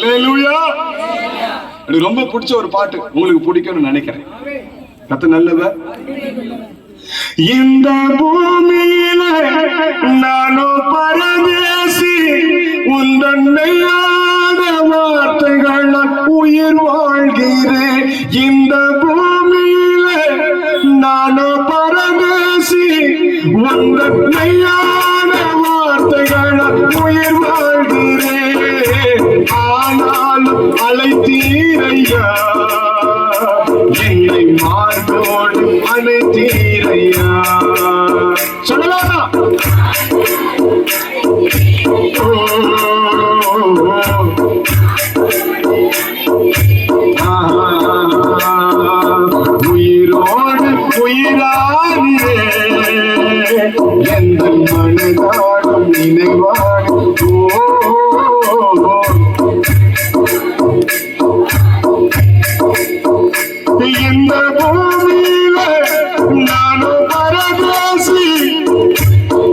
அல்லேலூயா. எனக்கு ரொம்ப பிடிச்ச ஒரு பாட்டு, உங்களுக்கு பிடிக்கும்னு நினைக்கிறேன். கர்த்தர் நல்லவர். இந்த பூமியில நானோ பரதேசி, உந்தன் மெய்யான வார்த்தைகள் உயிர் வாழ்கிறேன். இந்த பூமியில நானோ பரதேசி, உந்தன் மெய்யான வார்த்தைகள் உயிர் வாழ்கிறேன். ஆனாலும் அழைத்தீரையா, என்னை மார்போடு அழைத்தீரையா. சொல்லலாமா? உயிரோடு உயிரானியே, எந்த மனதாடும் நினைவாடு. இந்த பூமியில நானும் பரதேசி,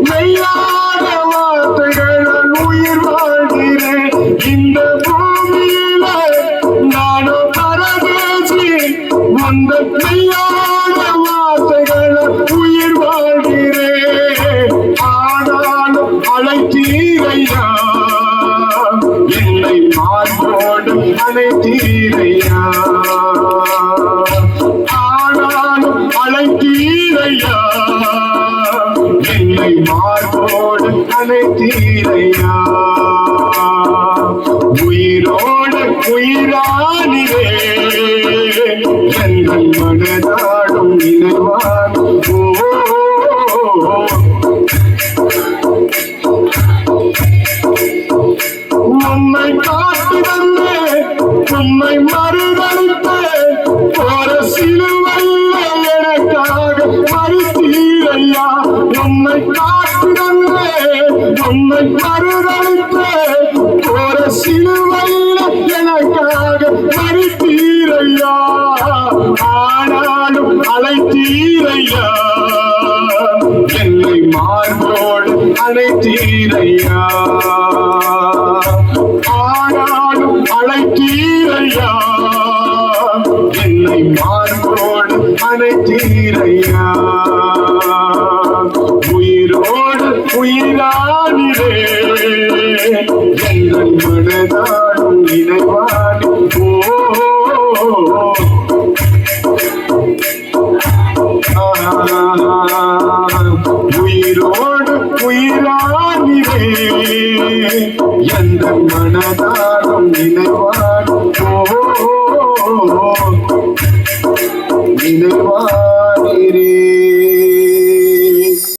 மெய்யான வார்த்தைகள் உயிர் வாழ்கிறேன். இந்த பூமியில நானும் பரதேசி, அந்த மெய்யான வார்த்தைகள் உயிர் வாழ்கிறேன். ஆனாலும் அழைத்தீரையா, என்னை மார்போடு அழைத்தீரையா. ஆனாலும் அழைத்தீரையா, என்னை மார்போடு அழைத்தீரையா. உயிரோடு உயிரானிலே, எங்கள் மனதாடும் நினைவான்.